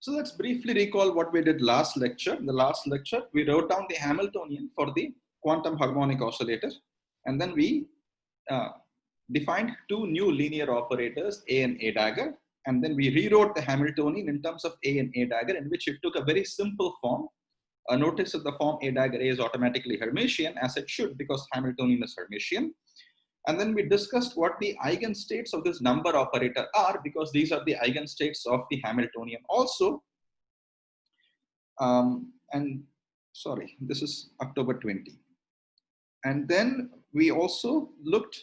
So let's briefly recall what we did last lecture. In the last lecture, we wrote down the Hamiltonian for the quantum harmonic oscillator, and then we uh, defined two new linear operators, A and A dagger, and then we rewrote the Hamiltonian in terms of A and A dagger, in which it took a very simple form. Notice that the form A dagger A is automatically Hermitian, as it should, because Hamiltonian is Hermitian. And then we discussed what the eigenstates of this number operator are, because these are the eigenstates of the Hamiltonian also. And sorry, this is October 20. And then we also looked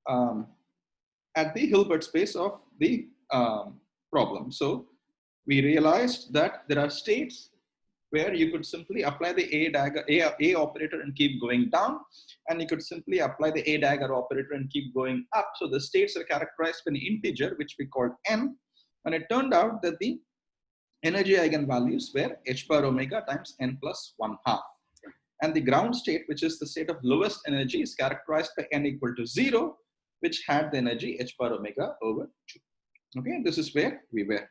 at the Hilbert space of the problem. So we realized that there are states where you could simply apply the A operator and keep going down, and you could simply apply the A dagger operator and keep going up. So the states are characterized by an integer, which we called n, and it turned out that the energy eigenvalues were h bar omega times n plus 1/2. And the ground state, which is the state of lowest energy, is characterized by n equal to 0, which had the energy h bar omega over 2. Okay, this is where we were.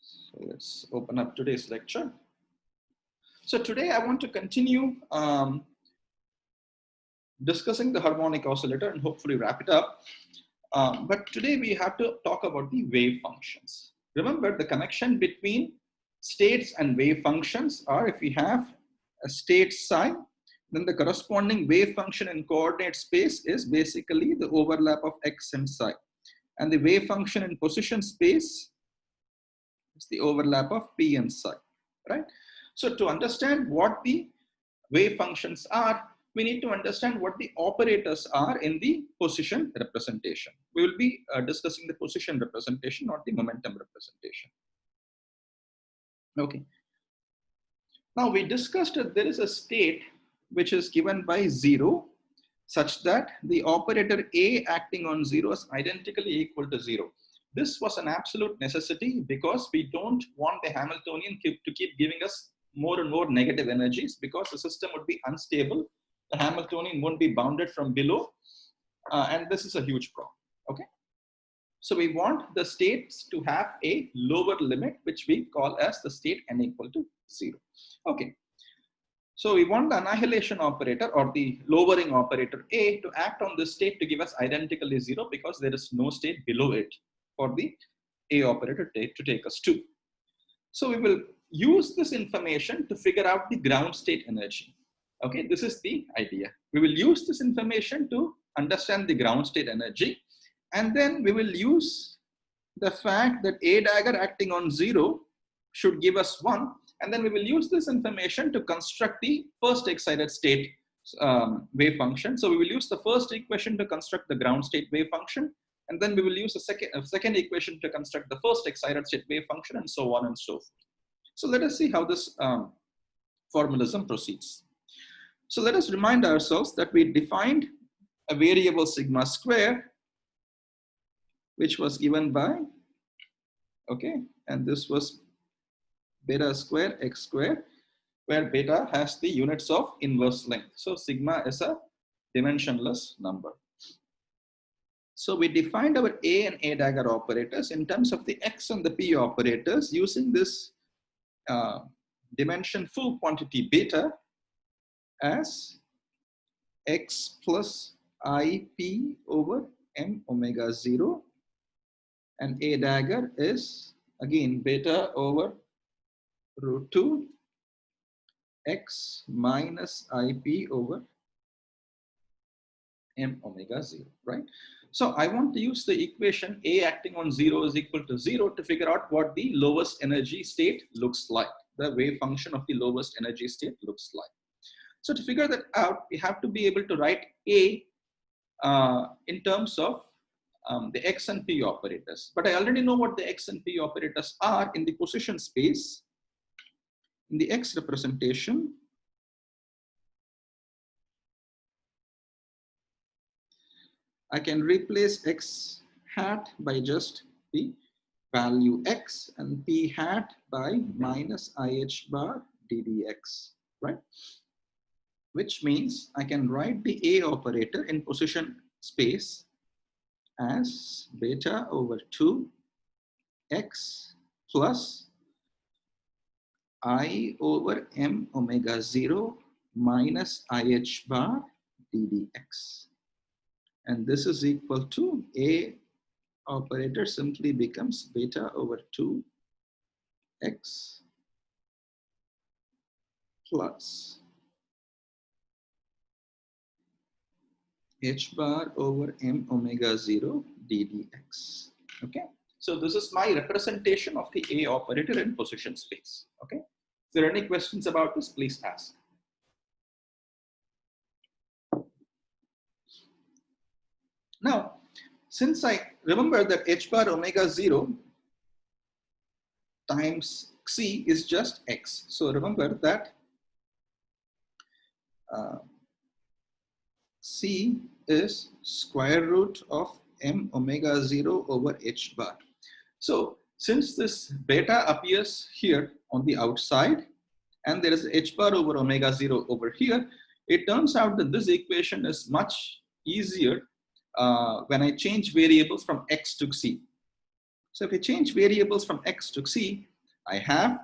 So let's open up today's lecture. So today I want to continue discussing the harmonic oscillator and hopefully wrap it up. But today we have to talk about the wave functions. Remember, the connection between states and wave functions are, if we have a state psi, then the corresponding wave function in coordinate space is basically the overlap of x and psi. And the wave function in position space is the overlap of p and psi, right? So to understand what the wave functions are, we need to understand what the operators are in the position representation. We will be discussing the position representation, not the momentum representation. Okay. Now we discussed that there is a state which is given by 0, such that the operator A acting on 0 is identically equal to 0. This was an absolute necessity because we don't want the Hamiltonian to keep giving us more and more negative energies, because the system would be unstable. The Hamiltonian won't be bounded from below, and this is a huge problem. Okay, so we want the states to have a lower limit, which we call as the state n equal to 0. Okay, so we want the annihilation operator or the lowering operator A to act on this state to give us identically 0, because there is no state below it for the A operator to take us to. So we will use this information to figure out the ground state energy. Okay, this is the idea. We will use this information to understand the ground state energy, and then we will use the fact that A dagger acting on 0 should give us 1, and then we will use this information to construct the first excited state wave function. So we will use the first equation to construct the ground state wave function, and then we will use a second equation to construct the first excited state wave function, and so on and so forth. So let us see how this formalism proceeds. So let us remind ourselves that we defined a variable sigma square, which was given by, okay, and this was beta square x square, where beta has the units of inverse length. So sigma is a dimensionless number. So we defined our A and A dagger operators in terms of the x and the p operators using this dimension full quantity beta as x plus ip over m omega 0, and A dagger is again beta over root 2 x minus ip over m omega 0, right? So I want to use the equation A acting on 0 is equal to 0 to figure out what the lowest energy state looks like, the wave function of the lowest energy state looks like. So to figure that out, we have to be able to write A in terms of the x and p operators. But I already know what the x and p operators are in the position space. In the x representation, I can replace x hat by just the value x and p hat by minus ih bar ddx, right? Which means I can write the A operator in position space as beta over 2 x plus I over m omega 0 minus IH bar ddx. And this is equal to A operator simply becomes beta over 2x plus h bar over m omega 0 ddx. Okay, so this is my representation of the A operator in position space. Okay, if there are any questions about this, please ask. Now, since I remember that h bar omega 0 times c is just x, so remember that c is square root of m omega 0 over h bar. So since this beta appears here on the outside and there is h bar over omega 0 over here, it turns out that this equation is much easier when I change variables from x to c. So if I change variables from x to c, I have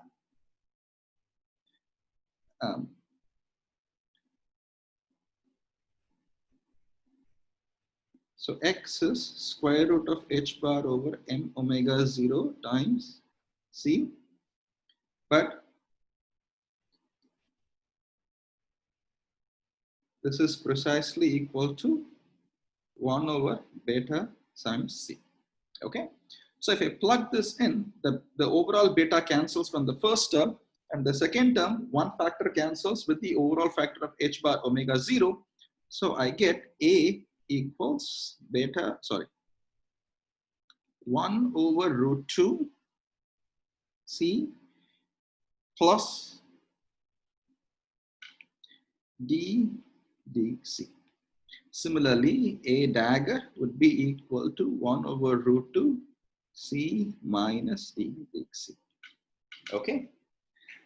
so x is square root of h bar over m omega 0 times c, but this is precisely equal to 1 over beta times c. Okay, so if I plug this in, the overall beta cancels from the first term, and the second term, one factor cancels with the overall factor of h bar omega 0. So I get A equals beta, sorry, 1 over root 2 c plus d dc. Similarly, A dagger would be equal to 1 over root 2 c minus d dc. Okay.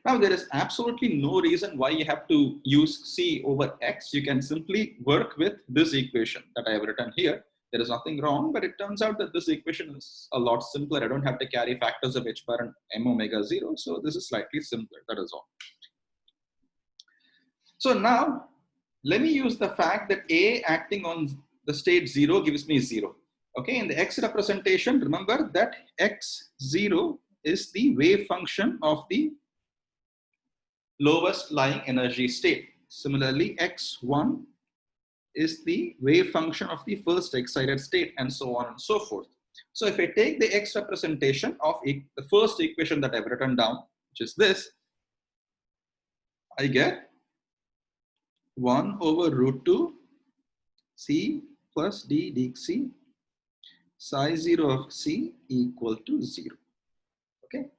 Now, there is absolutely no reason why you have to use c over x. You can simply work with this equation that I have written here. There is nothing wrong, but it turns out that this equation is a lot simpler. I don't have to carry factors of h bar and m omega 0. So this is slightly simpler. That is all. So now, let me use the fact that A acting on the state 0 gives me 0. Okay, in the x representation, remember that x0 is the wave function of the lowest lying energy state. Similarly, x1 is the wave function of the first excited state, and so on and so forth. So if I take the x representation of the first equation that I've written down, which is this, I get 1 over root 2 c plus d dc psi 0 of c equal to 0. Okay.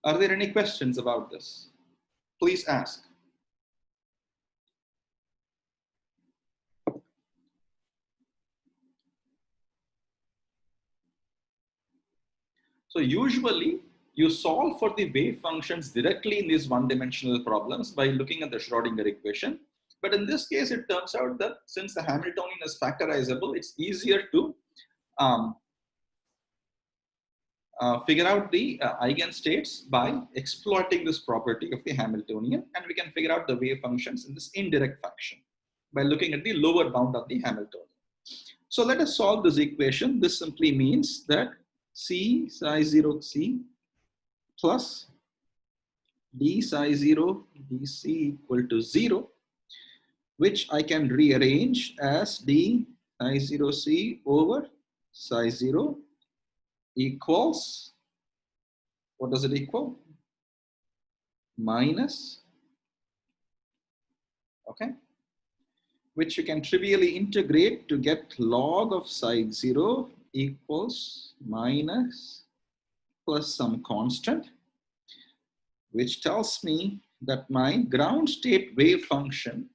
Are there any questions about this? Please ask. So usually you solve for the wave functions directly in these one-dimensional problems by looking at the Schrodinger equation. But in this case, it turns out that since the Hamiltonian is factorizable, it's easier to figure out the eigenstates by exploiting this property of the Hamiltonian, and we can figure out the wave functions in this indirect fashion by looking at the lower bound of the Hamiltonian. So let us solve this equation. This simply means that c psi 0 c plus d psi 0 dc equal to 0, which I can rearrange as d psi 0 c over psi 0 equals, what does it equal? Minus, okay, which you can trivially integrate to get log of psi 0 equals minus plus some constant, which tells me that my ground state wave function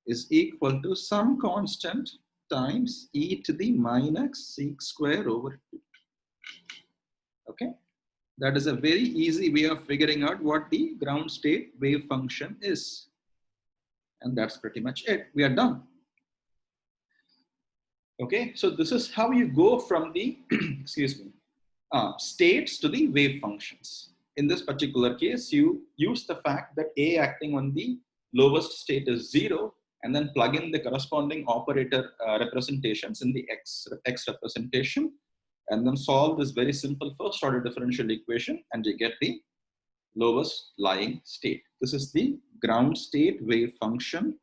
is equal to some constant times e to the minus sec square over 2. Okay, that is a very easy way of figuring out what the ground state wave function is. And that's pretty much it. We are done. Okay, so this is how you go from the, excuse me, states to the wave functions. In this particular case, you use the fact that A acting on the lowest state is 0, and then plug in the corresponding operator representations in the x representation, and then solve this very simple first order differential equation, and you get the lowest lying state. This is the ground state wave function.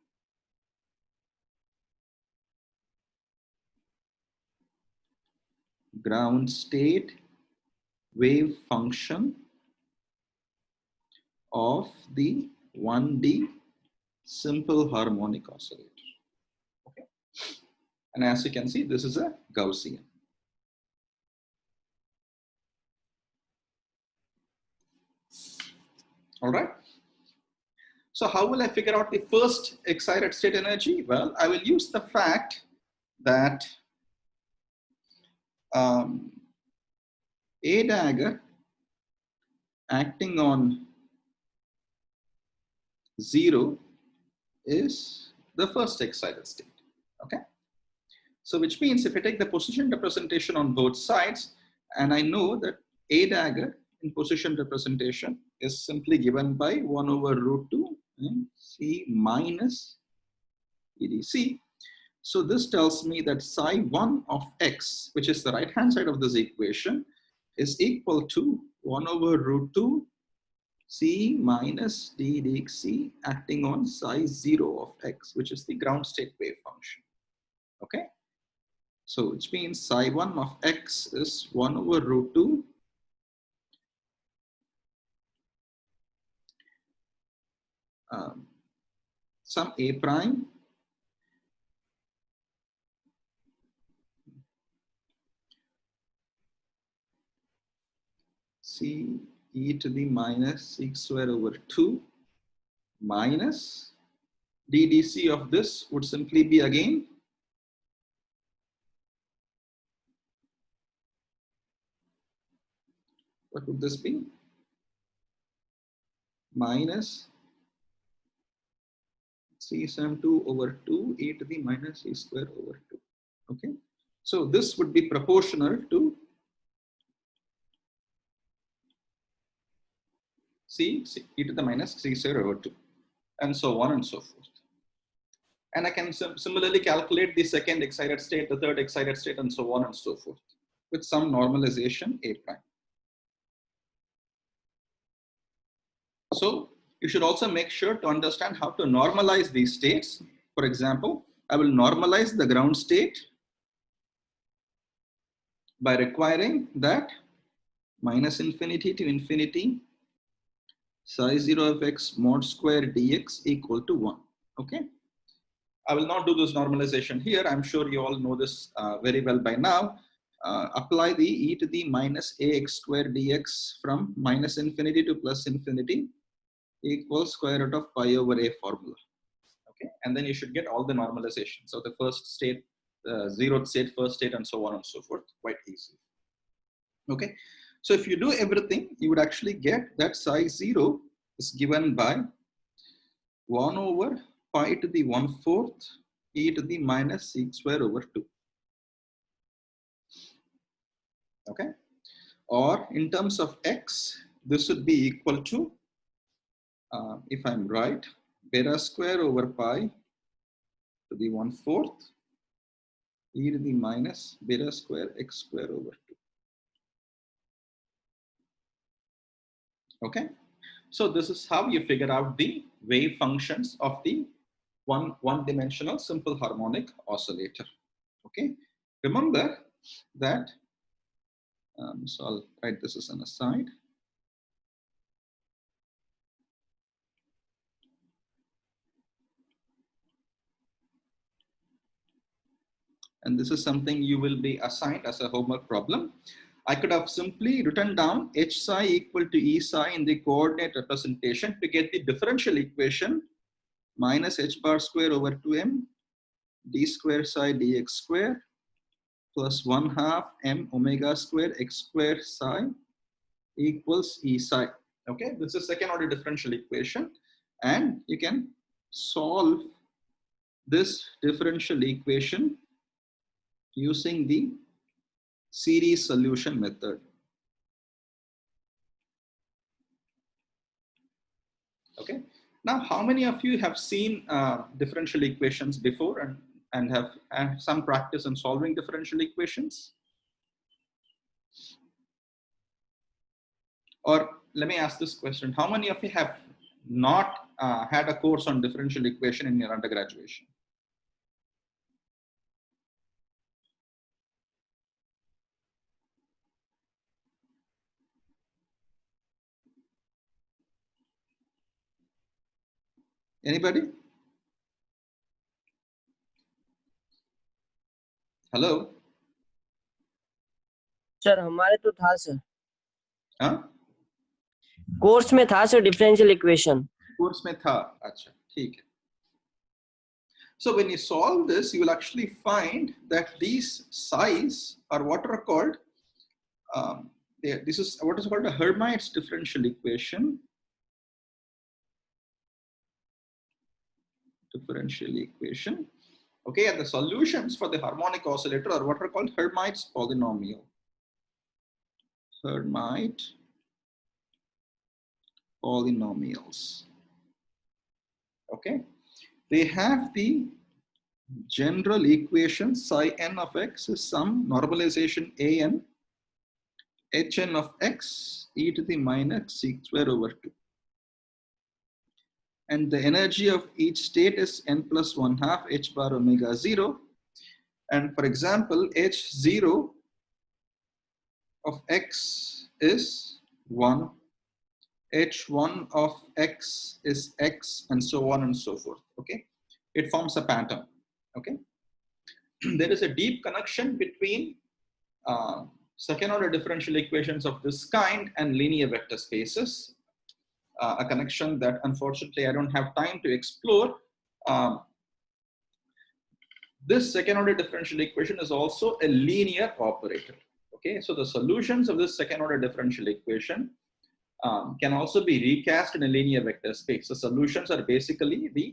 Ground state wave function of the 1D simple harmonic oscillator. Okay. And as you can see, this is a Gaussian. All right. So how will I figure out the first excited state energy? Well, I will use the fact that A dagger acting on 0 is the first excited state. Okay. So which means if I take the position representation on both sides, and I know that A dagger in position representation is simply given by 1 over root 2 C minus EDC. So this tells me that psi 1 of x, which is the right hand side of this equation, is equal to 1 over root 2 C minus d dx acting on psi 0 of x, which is the ground state wave function. Okay. So which means psi 1 of x is 1 over root 2 some a prime c e to the minus 6 square over 2 minus ddc of this would simply be again what would this be? Minus c sum 2 over 2 e to the minus c square over 2. Okay, so this would be proportional to c e to the minus c square over 2, and so on and so forth. And I can similarly calculate the second excited state, the third excited state, and so on and so forth with some normalization a prime. So you should also make sure to understand how to normalize these states. For example, I will normalize the ground state by requiring that minus infinity to infinity psi 0 of x mod square dx equal to 1. Okay. I will not do this normalization here. I'm sure you all know this very well by now. Apply the e to the minus ax square dx from minus infinity to plus infinity equals square root of pi over a formula. Okay, and then you should get all the normalization. So the first state, zeroth state, first state, and so on and so forth, quite easy. Okay, so if you do everything, you would actually get that psi 0 is given by 1 over pi to the 1/4 e to the minus 6 square over 2. Okay, or in terms of x, this would be equal to, if I'm right, beta square over pi to the 1/4 e to the minus beta square x square over 2. Okay, so this is how you figure out the wave functions of the one-dimensional simple harmonic oscillator. Okay, remember that. So I'll write this as an aside. And this is something you will be assigned as a homework problem. I could have simply written down h psi equal to e psi in the coordinate representation to get the differential equation minus h bar square over 2m d square psi dx square plus 1/2 m omega square x square psi equals e psi. Okay, this is second order differential equation, and you can solve this differential equation using the series solution method. Okay. Now, how many of you have seen differential equations before and have some practice in solving differential equations? Or let me ask this question. How many of you have not had a course on differential equation in your undergraduation? Anybody? Hello? Sir हमारे तो था sir हाँ? Course में था sir differential equation course में था अच्छा ठीक है. So when you solve this, you will actually find that these psi's are what are called this is what is called a Hermites differential equation. Okay, and the solutions for the harmonic oscillator are what are called Hermites polynomial. Hermite polynomials. Okay, they have the general equation psi n of x is some normalization a n hn of x e to the minus c square over 2. And the energy of each state is n plus 1/2 h bar omega 0. And for example, h0 of x is 1, h1 of x is x, and so on and so forth. Okay, it forms a pattern. Okay, there is a deep connection between second order differential equations of this kind and linear vector spaces. A connection that unfortunately I don't have time to explore. This second order differential equation is also a linear operator. Okay, so the solutions of this second order differential equation can also be recast in a linear vector space. The solutions are basically the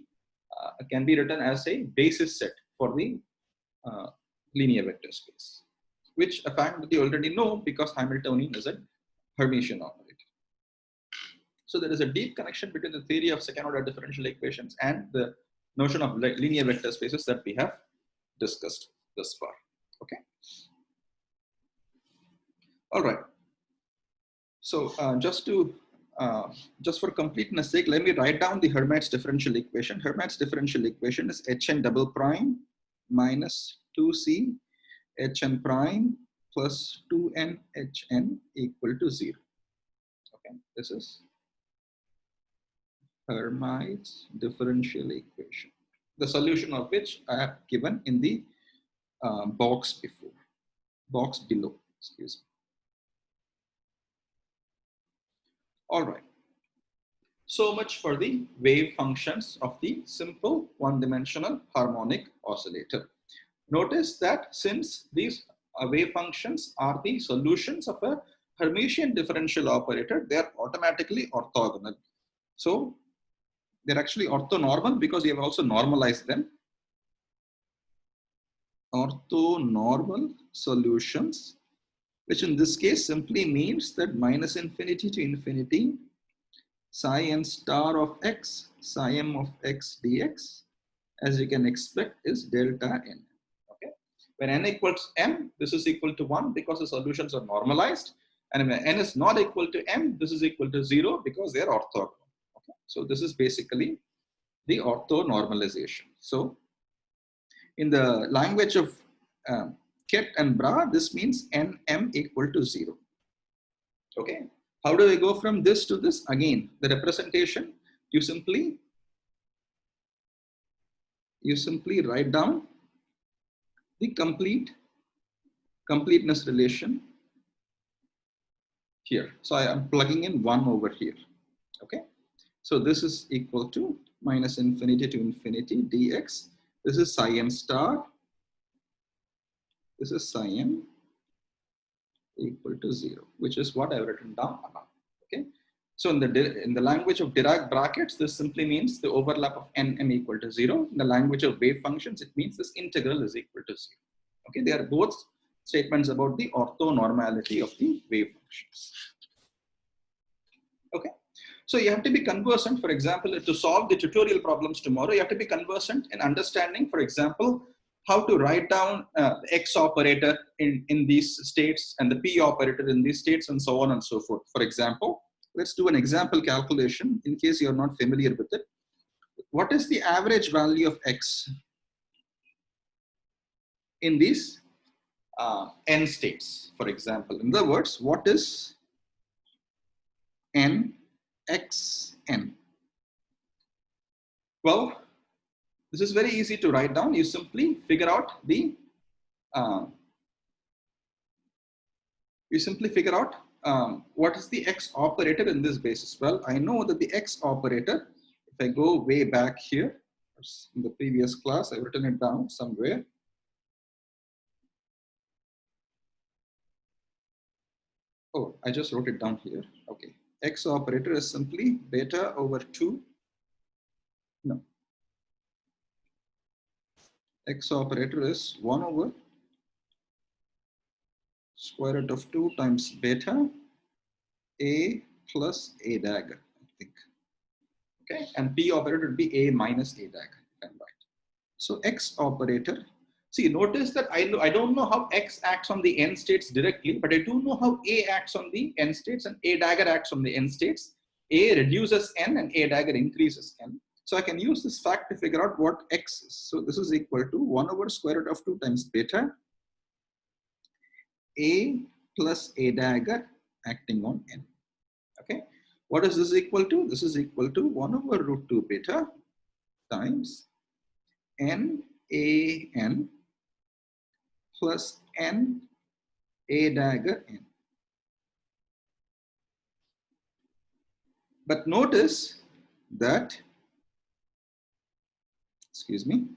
can be written as a basis set for the linear vector space, which a fact that you already know because Hamiltonian is a Hermitian operator. So there is a deep connection between the theory of second order differential equations and the notion of linear vector spaces that we have discussed thus far. Okay. All right. So just for completeness sake, let me write down the Hermites differential equation. Hermites differential equation is hn double prime minus 2c hn prime plus 2n hn equal to 0. Okay, this is Hermites differential equation, the solution of which I have given in the box below, excuse me. All right. So much for the wave functions of the simple one-dimensional harmonic oscillator. Notice that since these wave functions are the solutions of a Hermitian differential operator, they are automatically orthogonal. So they're actually orthonormal because we have also normalized them. Orthonormal solutions, which in this case simply means that minus infinity to infinity psi n star of x psi m of x dx, as you can expect, is delta n. Okay, when n equals m, this is equal to 1 because the solutions are normalized, and when n is not equal to m, this is equal to 0 because they are orthogonal. Okay, so this is basically the orthonormalization. So in the language of Kett and Bra, this means nm equal to 0. Okay, how do we go from this to this? Again, the representation, you simply write down the completeness relation here. So I am plugging in 1 over here. Okay, so this is equal to minus infinity to infinity dx. This is psi m star. This is psi m equal to 0, which is what I've written down above. Okay, so in the language of Dirac brackets, this simply means the overlap of nm equal to 0. In the language of wave functions, it means this integral is equal to 0. Okay, they are both statements about the orthonormality of the wave functions. Okay, so you have to be conversant, for example, to solve the tutorial problems tomorrow, you have to be conversant in understanding, for example, how to write down the X operator in these states and the P operator in these states and so on and so forth. For example, let's do an example calculation in case you're not familiar with it. What is the average value of X in these N states, for example? In other words, what is N X N? Well, this is very easy to write down. You simply figure out the what is the X operator in this basis. Well, I know that the X operator, if I go way back here in the previous class, I've written it down somewhere. Oh, I just wrote it down here. Okay, X operator is simply beta over 2. No, X operator is 1 over square root of 2 times beta A plus A dagger, I think. Okay, and P operator would be A minus A dagger, if I'm right. So X operator, see, notice that I don't know how X acts on the N states directly, but I do know how A acts on the N states and A dagger acts on the N states. A reduces N and A dagger increases N. So I can use this fact to figure out what X is. So this is equal to 1 over square root of 2 times beta A plus A dagger acting on N. Okay, what is this equal to? This is equal to 1 over root 2 beta times N A N plus N A dagger N. But notice that, excuse me,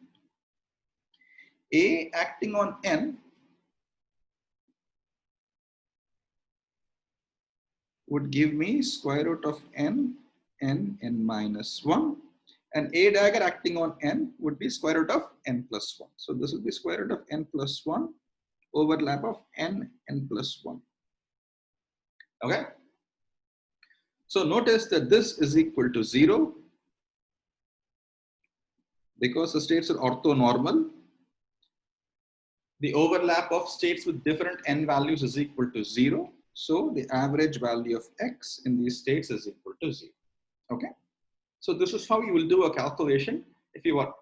A acting on N would give me square root of N minus 1, and A dagger acting on N would be square root of N plus 1. So this will be square root of N plus 1 overlap of N plus 1. Okay. So notice that this is equal to 0 because the states are orthonormal. The overlap of states with different N values is equal to 0. So the average value of X in these states is equal to 0. Okay. So this is how you will do a calculation if you are,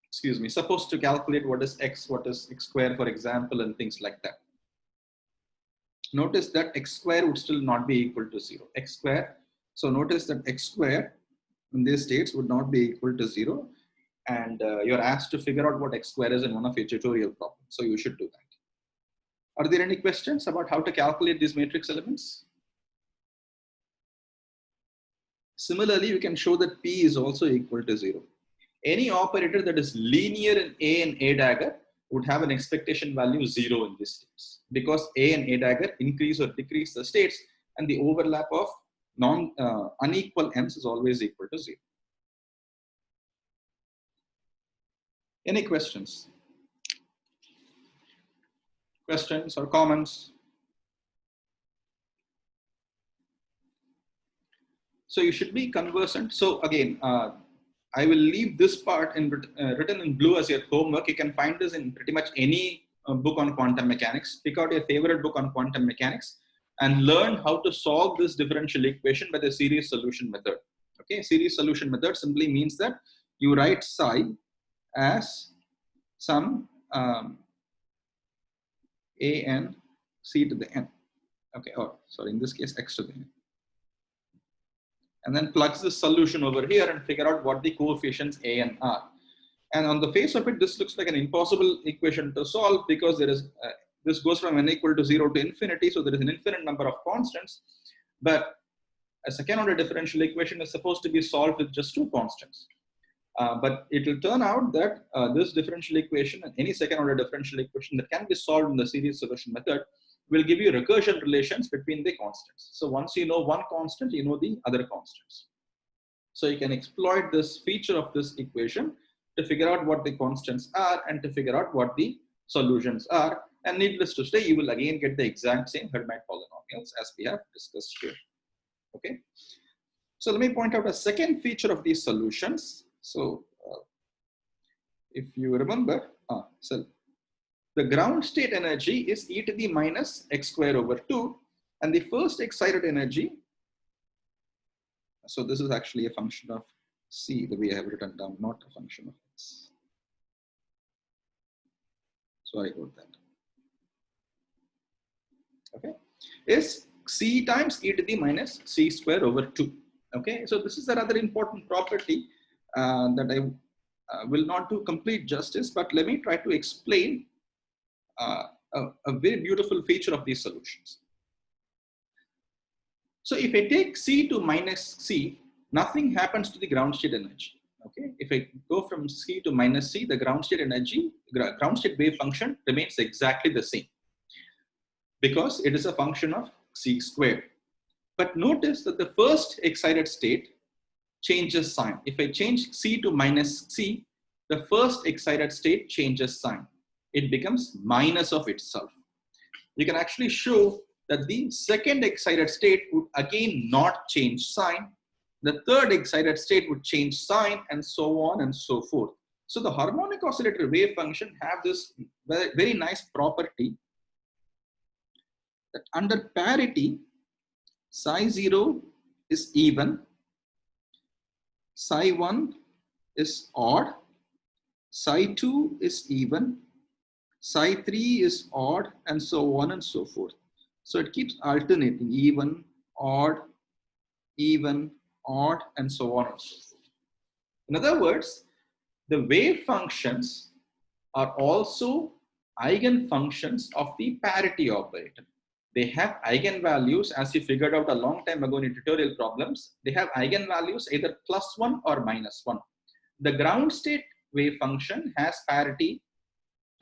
excuse me, supposed to calculate what is X square, for example, and things like that. Notice that X square would still not be equal to 0. X square. So notice that X square in these states would not be equal to 0. And you're asked to figure out what X square is in one of your tutorial problems. So you should do that. Are there any questions about how to calculate these matrix elements? Similarly, you can show that P is also equal to 0. Any operator that is linear in A and A dagger would have an expectation value 0 in these states because A and A dagger increase or decrease the states and the overlap of unequal N's is always equal to 0. Any questions? Questions or comments? So you should be conversant. So again, I will leave this part in written in blue as your homework. You can find this in pretty much any book on quantum mechanics. Pick out your favorite book on quantum mechanics and learn how to solve this differential equation by the series solution method. Okay, series solution method simply means that you write psi as some a n c to the n. Okay, or sorry, in this case x to the n. And then plugs the solution over here and figure out what the coefficients a and are. And on the face of it, this looks like an impossible equation to solve because there is this goes from n equal to 0 to infinity, so there is an infinite number of constants. But a second order differential equation is supposed to be solved with just 2 constants. But it will turn out that this differential equation and any second order differential equation that can be solved in the series solution method will give you recursion relations between the constants. So once you know one constant, you know the other constants. So you can exploit this feature of this equation to figure out what the constants are and to figure out what the solutions are. And needless to say, you will again get the exact same Hermite polynomials as we have discussed here. Okay. So let me point out a second feature of these solutions. So if you remember, so the ground state energy is e to the minus x square over 2, and the first excited energy, so this is actually a function of c, the way I have written down, not a function of x. Sorry about that. Okay, is c times e to the minus c square over 2. Okay, so this is another important property that I will not do complete justice, but let me try to explain a very beautiful feature of these solutions. So if I take c to minus c, nothing happens to the ground state energy. Okay, if I go from c to minus c, the ground state energy, ground state wave function remains exactly the same because it is a function of c squared. But notice that the first excited state changes sign. If I change c to minus c, the first excited state changes sign. It becomes minus of itself. You can actually show that the second excited state would again not change sign. The third excited state would change sign, and so on and so forth. So the harmonic oscillator wave function have this very nice property that under parity, psi 0 is even, psi 1 is odd, psi 2 is even, psi 3 is odd, and so on and so forth. So it keeps alternating, even, odd, and so on and so forth. In other words, the wave functions are also eigenfunctions of the parity operator. They have eigenvalues, as you figured out a long time ago in tutorial problems. They have eigenvalues either +1 or -1. The ground state wave function has parity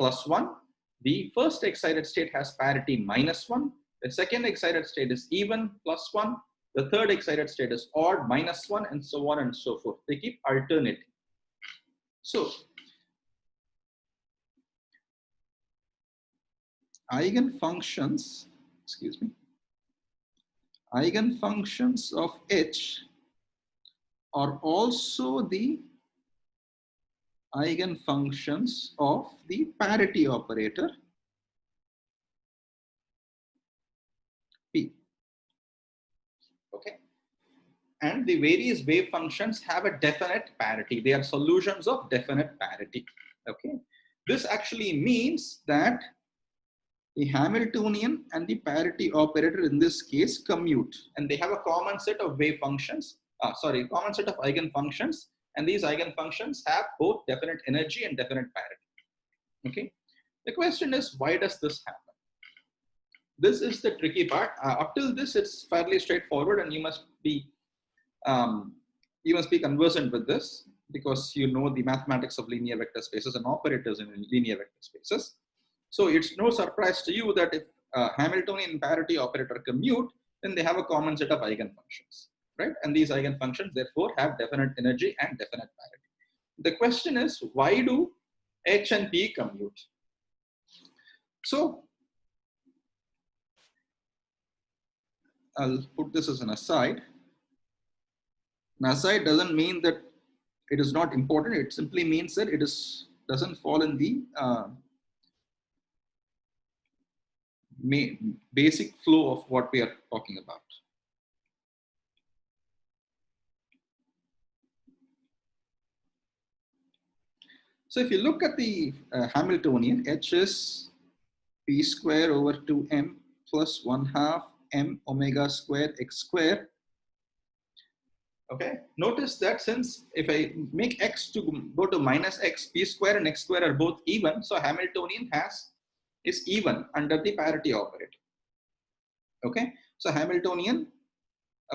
+1. The first excited state has parity -1. The second excited state is even +1. The third excited state is odd -1, and so on and so forth. They keep alternating. So eigenfunctions, eigenfunctions of H are also the eigenfunctions of the parity operator P. Okay, and the various wave functions have a definite parity. They are solutions of definite parity. Okay, this actually means that the Hamiltonian and the parity operator in this case commute, and they have a common set of wave functions. Common set of eigenfunctions, and these eigenfunctions have both definite energy and definite parity. Okay, the question is, why does this happen? This is the tricky part. Up till this, it's fairly straightforward, and you must be conversant with this because you know the mathematics of linear vector spaces and operators in linear vector spaces. So it's no surprise to you that if Hamiltonian parity operator commute, then they have a common set of eigenfunctions, right? And these eigenfunctions therefore have definite energy and definite parity. The question is, why do H and P commute? So I'll put this as an aside. An aside doesn't mean that it is not important. It simply means that it doesn't fall in the basic flow of what we are talking about. So if you look at the Hamiltonian, H is P square over 2m plus 1/2 m omega square x square. Okay, notice that since if I make x to go to minus x, P square and x square are both even, so Hamiltonian is even under the parity operator. Okay, so Hamiltonian,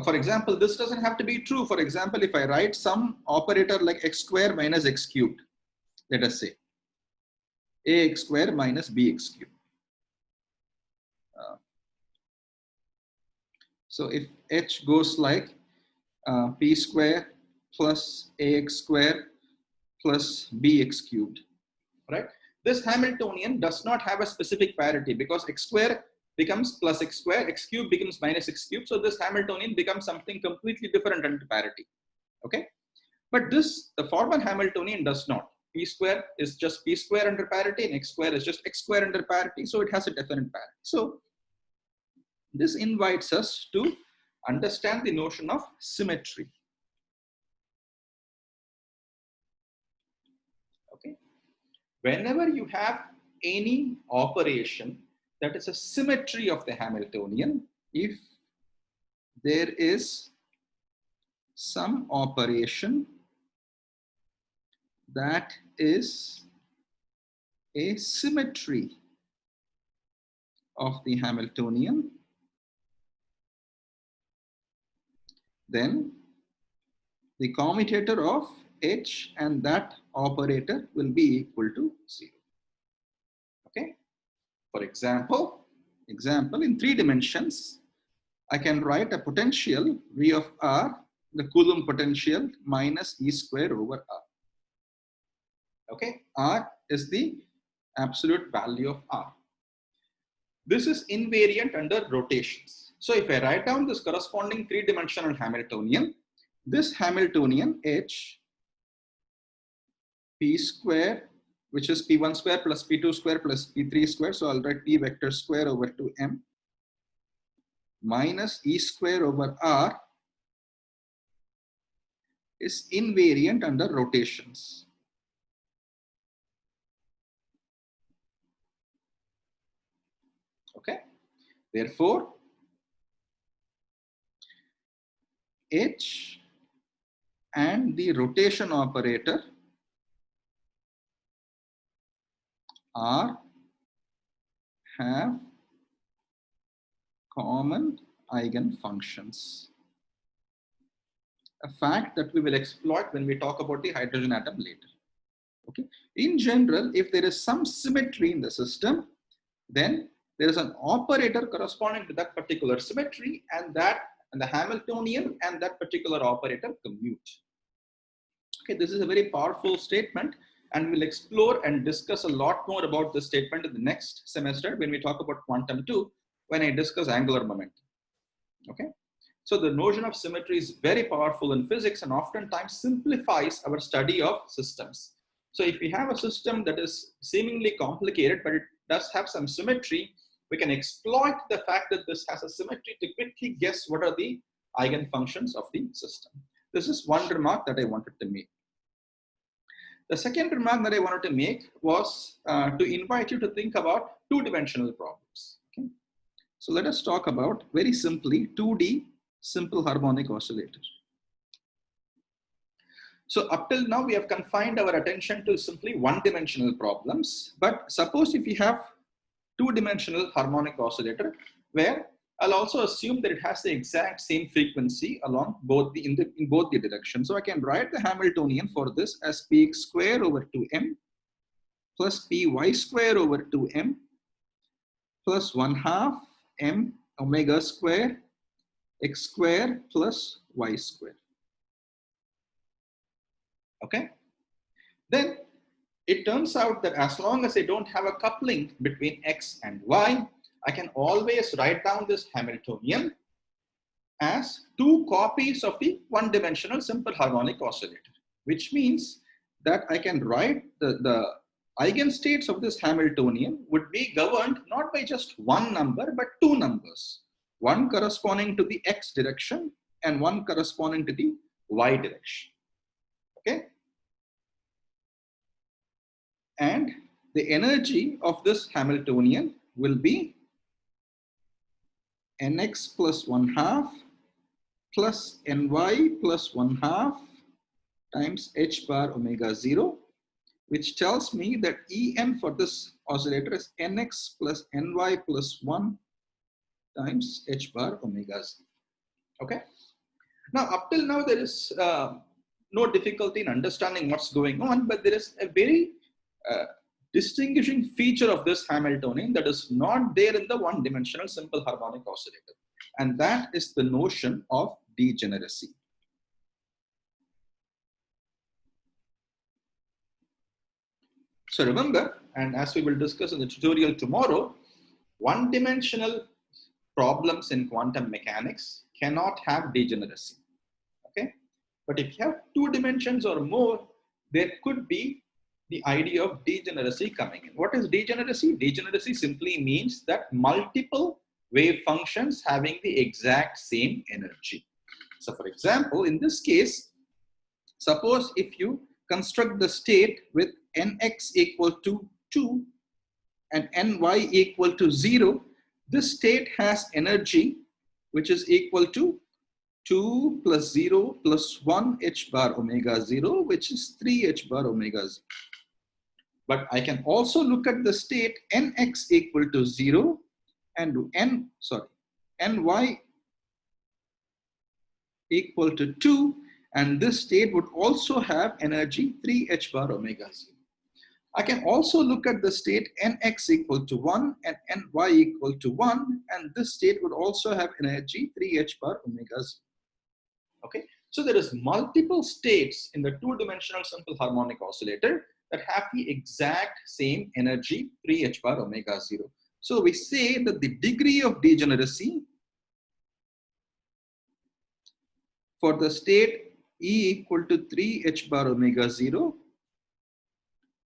for example, this doesn't have to be true. For example, if I write some operator like x square minus x cubed, let us say ax square minus bx cubed. So if H goes like P square plus ax square plus bx cubed, right? This Hamiltonian does not have a specific parity because x square becomes plus x square, x cube becomes minus x cube. So this Hamiltonian becomes something completely different under parity. Okay, but this, the former Hamiltonian does not. P square is just p square under parity and x square is just x square under parity. So it has a different parity. So this invites us to understand the notion of symmetry. Okay, whenever you have any operation that is a symmetry of the Hamiltonian, if there is some operation that is a symmetry of the Hamiltonian, then the commutator of H and that operator will be equal to 0. Okay. For example, in 3 dimensions, I can write a potential V of R, the Coulomb potential, minus E square over R. Okay, R is the absolute value of R. This is invariant under rotations. So if I write down this corresponding 3-dimensional Hamiltonian, this Hamiltonian H, P square, which is P1 square plus P2 square plus P3 square. So I'll write P vector square over 2M minus E square over R is invariant under rotations. Okay. Therefore, H and the rotation operator R have common eigenfunctions. A fact that we will exploit when we talk about the hydrogen atom later. Okay. In general, if there is some symmetry in the system, then there is an operator corresponding to that particular symmetry, and the Hamiltonian and that particular operator commute. Okay, this is a very powerful statement, and we'll explore and discuss a lot more about this statement in the next semester when we talk about quantum 2, when I discuss angular momentum. Okay, so the notion of symmetry is very powerful in physics and oftentimes simplifies our study of systems. So if we have a system that is seemingly complicated, but it does have some symmetry, we can exploit the fact that this has a symmetry to quickly guess what are the eigenfunctions of the system. This is one remark that I wanted to make. The second remark that I wanted to make was to invite you to think about 2-dimensional problems. Okay? So let us talk about, very simply, 2D simple harmonic oscillator. So up till now, we have confined our attention to simply 1-dimensional problems. But suppose if we have 2-dimensional harmonic oscillator, where I'll also assume that it has the exact same frequency along both in both the directions. So I can write the Hamiltonian for this as Px square over 2m plus Py square over 2m plus 1/2 m omega square x square plus y square. Okay. Then it turns out that as long as I don't have a coupling between x and y, I can always write down this Hamiltonian as 2 copies of the 1-dimensional simple harmonic oscillator, which means that I can write the eigenstates of this Hamiltonian would be governed not by just one number, but 2 numbers, one corresponding to the x direction and one corresponding to the y direction. Okay. And the energy of this Hamiltonian will be nx plus 1/2 plus ny plus 1/2 times h bar omega 0, which tells me that En for this oscillator is nx plus ny plus 1 times h bar omega 0. Okay. Now, up till now, there is no difficulty in understanding what's going on, but there is a very distinguishing feature of this Hamiltonian that is not there in the 1-dimensional simple harmonic oscillator, and that is the notion of degeneracy. So remember, and as we will discuss in the tutorial tomorrow, one-dimensional problems in quantum mechanics cannot have degeneracy. Okay, but if you have 2 dimensions or more, there could be the idea of degeneracy coming in. What is degeneracy? Degeneracy simply means that multiple wave functions having the exact same energy. So for example, in this case, suppose if you construct the state with nx equal to 2 and ny equal to 0, this state has energy which is equal to 2 plus 0 plus 1 h bar omega 0, which is 3 h bar omega 0. But I can also look at the state nx equal to 0 and ny equal to 2, and this state would also have energy 3 h bar omega 0. I can also look at the state nx equal to 1 and ny equal to 1, and this state would also have energy 3 h bar omega 0. Okay, so there is multiple states in the 2-dimensional simple harmonic oscillator that have the exact same energy 3 h bar omega 0. So we say that the degree of degeneracy for the state E equal to 3 h bar omega 0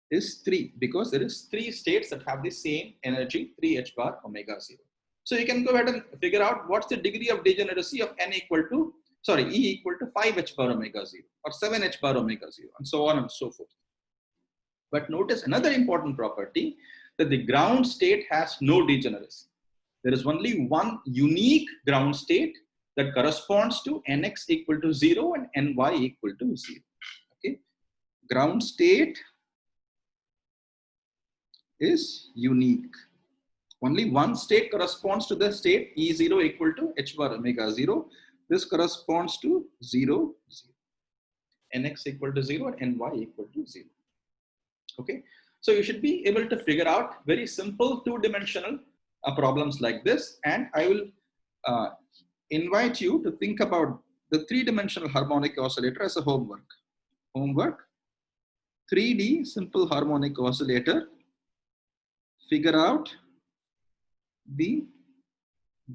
is 3, because there is 3 states that have the same energy 3 h bar omega 0. So you can go ahead and figure out what's the degree of degeneracy of E equal to 5 h bar omega 0 or 7 h bar omega 0, and so on and so forth. But notice another important property, that the ground state has no degeneracy. There is only one unique ground state that corresponds to nx equal to 0 and ny equal to 0. Okay, ground state is unique. Only one state corresponds to the state E0 equal to h bar omega 0. This corresponds to 0, 0. Nx equal to 0 and ny equal to 0. Okay, so you should be able to figure out very simple 2-dimensional problems like this, and I will invite you to think about the 3-dimensional harmonic oscillator as a homework. Homework, 3D simple harmonic oscillator, figure out the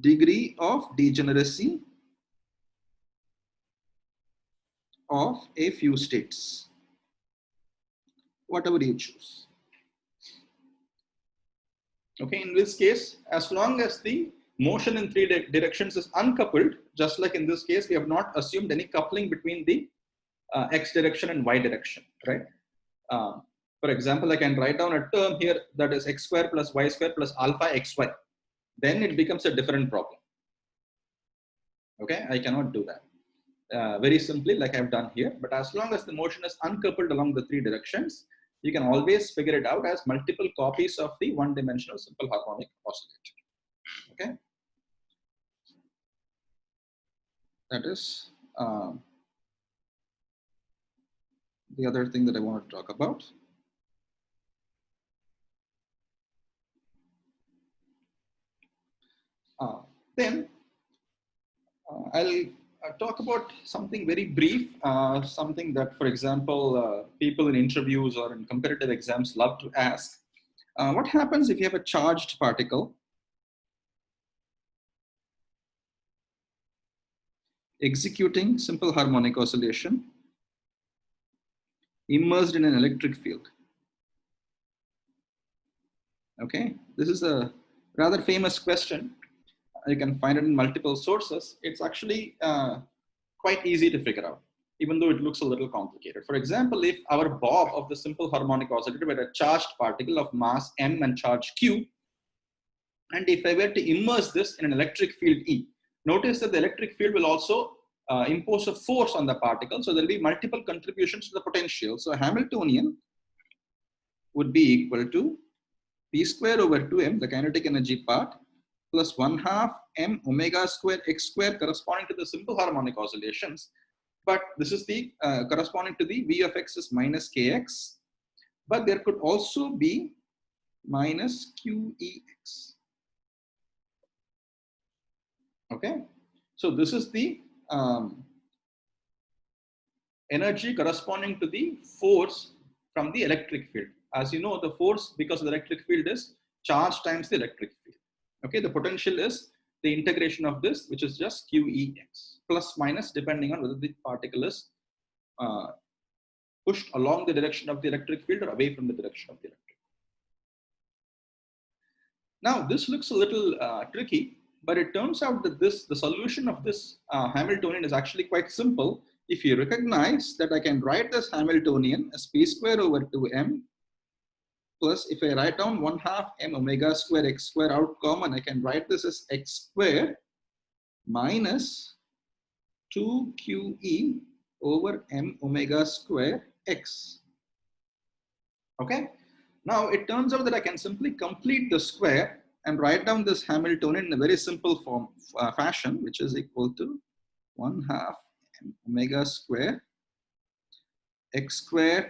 degree of degeneracy of a few states, whatever you choose. Okay, in this case, as long as the motion in 3 directions is uncoupled, just like in this case, we have not assumed any coupling between the x direction and y direction, right? For example, I can write down a term here that is x square plus y square plus alpha xy. Then it becomes a different problem. Okay, I cannot do that very simply like I've done here. But as long as the motion is uncoupled along the 3 directions, you can always figure it out as multiple copies of the 1-dimensional simple harmonic oscillator. Okay, that is the other thing that I want to talk about. Then I'll talk about something very brief, something that, for example, people in interviews or in competitive exams love to ask. What happens if you have a charged particle executing simple harmonic oscillation immersed in an electric field? Okay, this is a rather famous question. You can find it in multiple sources. It's actually quite easy to figure out, even though it looks a little complicated. For example, if our bob of the simple harmonic oscillator were a charged particle of mass m and charge q, and if I were to immerse this in an electric field E, notice that the electric field will also impose a force on the particle, so there will be multiple contributions to the potential. So Hamiltonian would be equal to p square over 2m, the kinetic energy part, plus 1/2 m omega square x square, corresponding to the simple harmonic oscillations. But this is the corresponding to the v of x is minus kx, but there could also be minus qex. Okay, so this is the energy corresponding to the force from the electric field. as you know, the force because of the electric field is charge times the electric field. Okay, the potential is the integration of this, which is just QEx, plus minus depending on whether the particle is pushed along the direction of the electric field or away from the direction of the electric field. Now, this looks a little tricky, but it turns out that the solution of this Hamiltonian is actually quite simple. If you recognize that I can write this Hamiltonian as p square over 2m plus, if I write down 1/2 m omega square x square out common, I can write this as x square minus 2qe over m omega square x. Okay. Now it turns out that I can simply complete the square and write down this Hamiltonian in a very simple form fashion, which is equal to 1/2 m omega square x square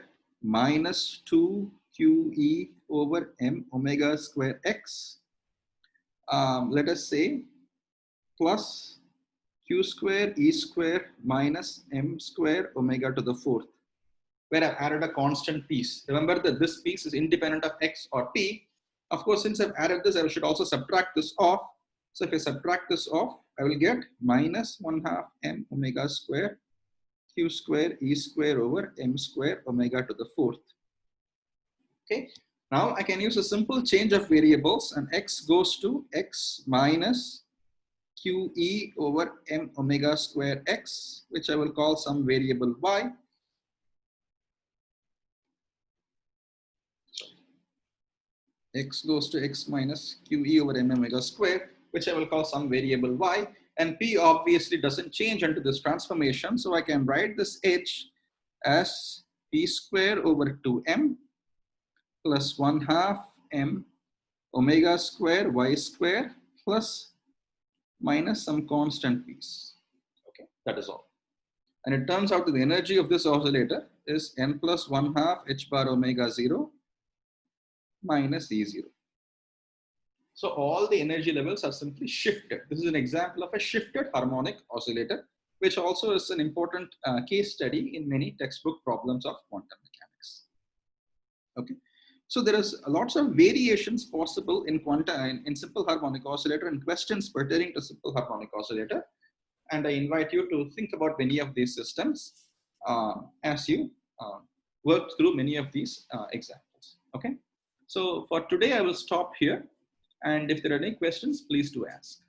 minus 2qe over m omega square x. Let us say plus q square e square minus m square omega to the 4th, where I've added a constant piece. Remember that this piece is independent of x or p. Of course, since I've added this, I should also subtract this off. So if I subtract this off, I will get minus 1/2 m omega square q square e square over m square omega to the 4th. Okay. Now I can use a simple change of variables, and x goes to x minus qe over m omega square x, which I will call some variable y. X goes to x minus qe over m omega square, which I will call some variable y. And p obviously doesn't change under this transformation, so I can write this h as p square over 2m plus 1/2 m omega square y square plus minus some constant piece. Okay, that is all. And it turns out that the energy of this oscillator is n plus 1/2 h bar omega 0 minus E0. So all the energy levels are simply shifted. This is an example of a shifted harmonic oscillator, which also is an important case study in many textbook problems of quantum mechanics. Okay, so there is lots of variations possible in simple harmonic oscillator and questions pertaining to simple harmonic oscillator. And I invite you to think about many of these systems as you work through many of these examples. Okay. So for today, I will stop here. And if there are any questions, please do ask.